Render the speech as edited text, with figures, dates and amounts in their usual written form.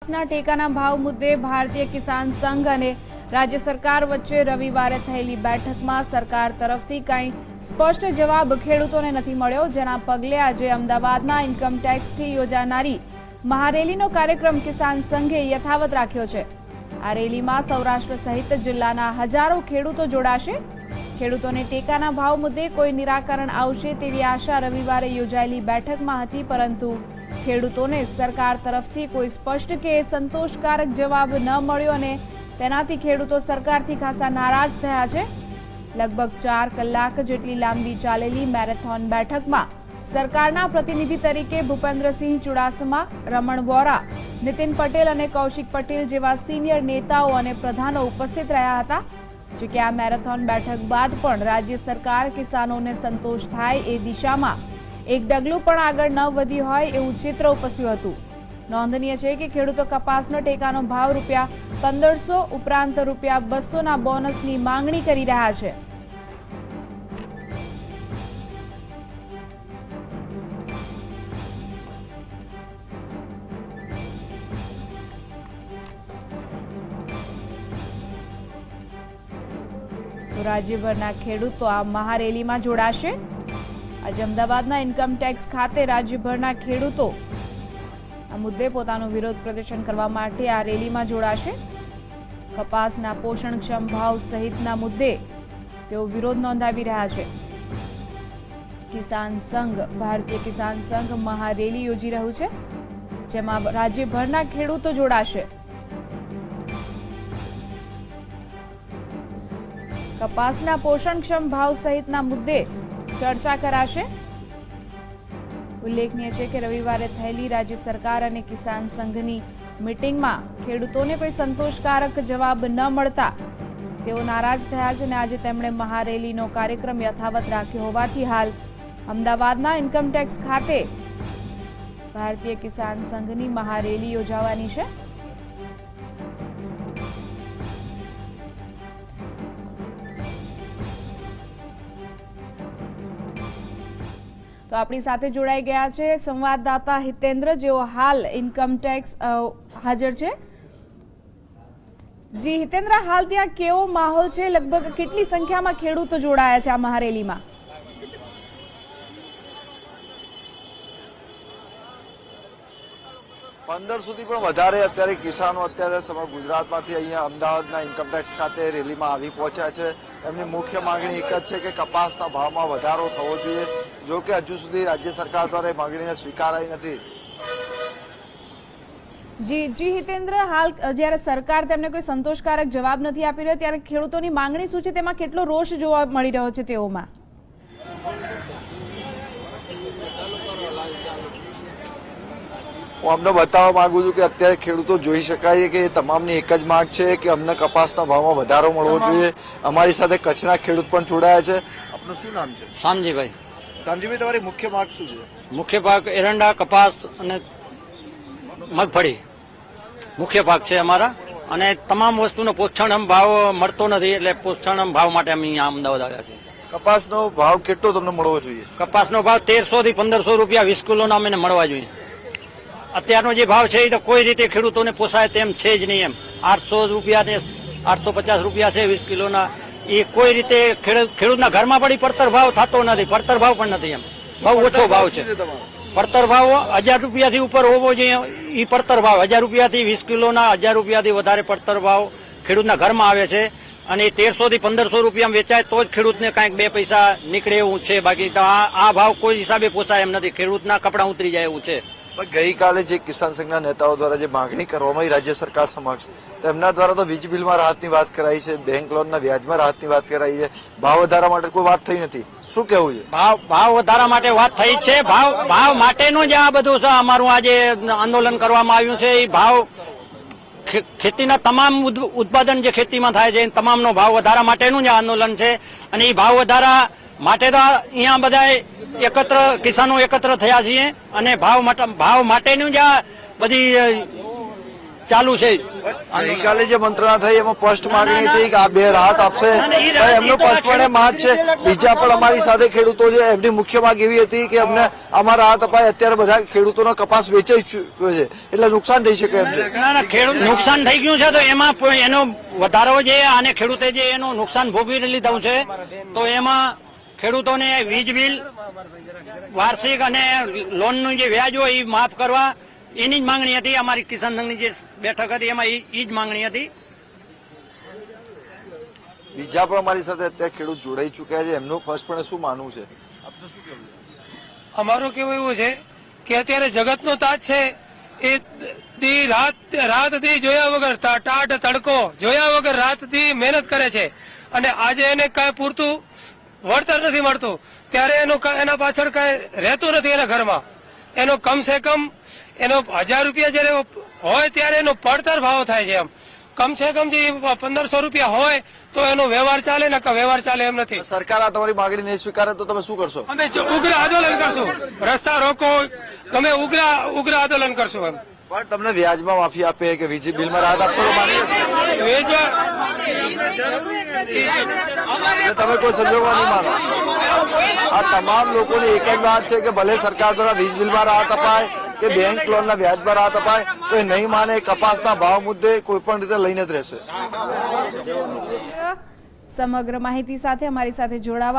ટેકાના ભાવ મુદ્દે ભારતીય કિસાન સંઘ અને રાજ્ય સરકાર વચ્ચે રવિવારે થયેલી બેઠકમાં સરકાર તરફથી કંઈ સ્પષ્ટ જવાબ ખેડૂતોને નથી મળ્યો, જેના પગલે આજે અમદાવાદના ઇન્કમ ટેક્સથી યોજાનારી મહારેલીનો કાર્યક્રમ કિસાન સંઘે યથાવત રાખ્યો છે। આ રેલીમાં સૌરાષ્ટ્ર સહિત જિલ્લાના હજારો ખેડૂતો જોડાશે। ખેડૂતોને ટેકાના ભાવ મુદ્દે કોઈ નિરાકરણ આવશે તેવી આશા રવિવારે યોજાયેલી બેઠકમાં હતી, પરંતુ ખેડૂતોને સરકાર તરફથી કોઈ સ્પષ્ટ કે સંતોષકારક જવાબ ન મળ્યો અને તેનાથી ખેડૂતો સરકારથી ખાસા નારાજ થયા છે। લગભગ 4 કલાક જેટલી લાંબી ચાલેલી મેરેથોન બેઠકમાં સરકારના પ્રતિનિધિ તરીકે ભૂપેન્દ્રસિંહ ચુડાસમા, રમણ વોરા, નીતિન પટેલ અને કૌશિક પટેલ જેવા સિનિયર નેતાઓ અને પ્રધાનો ઉપસ્થિત રહ્યા હતા। જો કે આ મેરેથોન બેઠક બાદ પણ રાજ્ય સરકાર કિસાનોને સંતોષ થાય એ દિશામાં એક ડગલું પણ આગળ ન વધી હોય એવું ચિત્ર ઉપસ્યું હતું। નોંધનીય છે કે ખેડૂતો કપાસનો ટેકાનો ભાવ ₹1500 ઉપરાંત ₹200ના બોનસની માંગણી કરી રહ્યા છે। તો રાજ્યભરના ખેડૂતો આ મહારેલીમાં જોડાશે। આજે અમદાવાદના ઇન્કમ ટેક્સ ખાતે રાજ્યભરના ખેડૂતો આ મુદ્દે પોતાનો વિરોધ પ્રદર્શન કરવા માટે આ રેલીમાં જોડાશે। કપાસના પોષણક્ષમ ભાવ સહિતના મુદ્દે તેઓ વિરોધ નોંધાવી રહ્યા છે। કિસાન સંઘ, ભારતીય કિસાન સંઘ મહારેલી યોજી રહ્યું છે, જેમાં રાજ્યભરના ખેડૂતો જોડાશે। કપાસના પોષણક્ષમ ભાવ સહિતના મુદ્દે ચર્ચા કરાશે। ઉલ્લેખનીય છે કે રવિવારે થયેલી રાજ્ય સરકાર અને કિસાન સંઘની મીટિંગમાં ખેડૂતોને કોઈ સંતોષકારક જવાબ ન મળતા તેઓ નારાજ થયા છે અને આજે તેમણે મહારેલીનો કાર્યક્રમ યથાવત રાખ્યો હોવાથી હાલ અમદાવાદના ઇન્કમ ટેક્સ ખાતે ભારતીય કિસાન સંઘની મહારેલી યોજાવાની છે। તો આપણી સાથે જોડાઈ ગયા છે સંવાદદાતા હિતેન્દ્ર, જેઓ હાલ ઇન્કમ ટેક્સ હાજર છે। જી હિતેન્દ્ર, હાલ ત્યાં કેવો માહોલ છે? લગભગ કેટલી સંખ્યામાં ખેડૂતો જોડાયા છે આ મહારેલીમાં? થી પણ વધારે અત્યારે કિસાનો અત્યારે સમગ્ર ગુજરાતમાંથી અહીંયા અમદાવાદના ઇન્કમટેક્સ ખાતે રેલીમાં આવી પહોંચ્યા છે। એમની મુખ્ય માંગણી એક જ છે કે કપાસના ભાવમાં વધારો થવો જોઈએ, જો કે હજુ સુધી રાજ્ય સરકાર દ્વારા એ માંગણીને સ્વીકારાઈ નથી। જી હિતેન્દ્ર, હાલ જ્યારે સરકાર તેમને કોઈ સંતોષકારક જવાબ નથી આપી રહ્યો ત્યારે ખેડૂતોની માંગણી શું છે, તેમાં કેટલો રોષ જોવા મળી રહ્યો છે તેઓમાં? હું અમને બતાવવા માંગુ છું કે અત્યારે ખેડૂતો જોઈ શકાય કે તમામની એક જ માંગ છે કે અમને કપાસના ભાવમાં વધારો મળવો જોઈએ। અમારી સાથે કચ્છના ખેડૂત પણ જોડાયા છે। આપનું શું નામ છે? શામજીભાઈ। શામજીભાઈ, તમારી મુખ્ય માંગ શું છે? મુખ્ય પાક એરંડા, કપાસ અને મગફળી મુખ્ય પાક છે અમારા, અને તમામ વસ્તુનો પોષણક્ષમ ભાવ મળતો નથી, એટલે પોષણક્ષમ ભાવ માટે અમે અહીંયા અમદાવાદ આવ્યા છીએ। કપાસનો ભાવ કેટલો તમને મળવો જોઈએ? કપાસનો ભાવ 1300 થી 1500 રૂપિયા 20 કિલોના અમને મળવા જોઈએ। અત્યારનો જે ભાવ છે એ તો કોઈ રીતે ખેડૂતોને પોસાય તેમ છે જ નહીં। એમ 800 રૂપિયા ને 850 રૂપિયા છે 20 કિલોના, એ કોઈ રીતે ખેડૂતના ઘરમાં પણ પડતર ભાવ થતો નથી, પડતર ભાવ પણ નથી। એમ બહુ ઓછો ભાવ છે। પડતર ભાવ 1000 રૂપિયાથી ઉપર હોવો જોઈએ, એ પડતર ભાવ 1000 રૂપિયાથી 20 કિલોના 1000 રૂપિયાથી વધારે પડતર ભાવ ખેડૂતના ઘરમાં આવે છે, અને 1300 થી 1500 રૂપિયામાં વેચાય તો જ ખેડૂતને કાંઈક 2 પૈસા નીકળે એવું છે, બાકી તો આ ભાવ કોઈ હિસાબે પોસાય એમ નથી, ખેડૂતના કપડાં ઉતરી જાય એવું છે। ગઈકાલે જે કિસાન સંઘના નેતાઓ દ્વારા જે માંગણી કરવામાં આવી રાજ્ય સરકાર સમક્ષ, તેમના દ્વારા તો વીજ બિલમાં રાહતની વાત કરાઈ છે, બેંક લોનના વ્યાજમાં રાહતની વાત કરાઈ છે, ભાવ વધારા માટે કોઈ વાત થઈ નથી। શું કહેવું છે? ભાવ વધારા માટે વાત થઈ છે, ભાવ માટેનું જ આ બધું અમારું આજે આંદોલન કરવામાં આવ્યું છે। એ ભાવ ખેતીના તમામ ઉત્પાદન જે ખેતીમાં થાય છે તમામનો ભાવ વધારા માટેનું જ આંદોલન છે, અને એ ભાવ વધારા માટે તો અહીંયા બધા કિસાનો એકત્ર થયા છીએ, અને ભાવ માટેનું જ આ બધી ચાલુ છે. ગઈકાલે જે મંત્રણા થઈ એમાં સ્પષ્ટ માંગણી હતી કે આ બે રાહત આપશે, ભાઈ એમનો સ્પષ્ટપણે માંગ છે. બીજા પણ અમારી સાથે ખેડૂતો છે, એમની મુખ્ય માંગ એવી હતી કે અમને આમાં રાહત અપાય. અત્યારે બધા ખેડૂતોનો કપાસ વેચાઈ ચૂક્યો છે એટલે નુકસાન થઈ શકે એમ છે. ના ના, ખેડૂત નુકસાન થઈ ગયું છે તો એમાં પણ એનો વધારો જે આને ખેડૂતે જે એનું નુકસાન ભોગવી લીધું છે તો એમાં ખેડૂતોને વીજ બિલ વાર્ષિક અને લોનનું જે વ્યાજ હોય એ માફ કરવા એની જ માંગણી હતી. અમારી કિસાન સંઘની જે બેઠક હતી એમાં એ જ માંગણી હતી. બીજા પણ અમારી સાથે અત્યારે ખેડૂત જોડાઈ ચુક્યા છે, એમનું સ્પષ્ટપણે શું માનવું છે? અમારું કેવું એવું છે કે અત્યારે જગતનો તાજ છે એ દી રાત દી જોયા વગર ટાઢ તડકો જોયા વગર રાત દી મહેનત કરે છે અને આજે એને કઈ પૂરતું વળતર નથી મળતું ત્યારે એના પાછળ કઈ રહેતું નથી એના ઘરમાં. એનો કમસે કમ એનો 1000 રૂપિયા જયારે હોય ત્યારે એનો પડતર ભાવ થાય છે. એમ કમસે કમ જે 1500 રૂપિયા હોય તો એનો વ્યવહાર ચાલે ને વ્યવહાર ચાલે એમ નથી. સરકાર આ તમારી માંગણી નહીં સ્વીકારે તો તમે શું કરશો? અમે ઉગ્ર આંદોલન કરશું, રસ્તા રોકો, ગમે ઉગ્ર આંદોલન કરશું. એમ પણ તમને વ્યાજમાં માફી આપે કે વીજ બિલમાં રાહત આપશો તો માની તમે કોઈ સંજોગમાં નહીં માનો. આ તમામ લોકોની એક જ વાત છે કે ભલે સરકાર દ્વારા વીજ બિલમાં રાહત અપાય કે બેંક લોનના વ્યાજમાં રાહત અપાય તો એ નહીં માને. કપાસના ભાવ મુદ્દે કોઈ પણ રીતે લઈને જ રહેશે. સમગ્ર માહિતી સાથે અમારી સાથે જોડાવા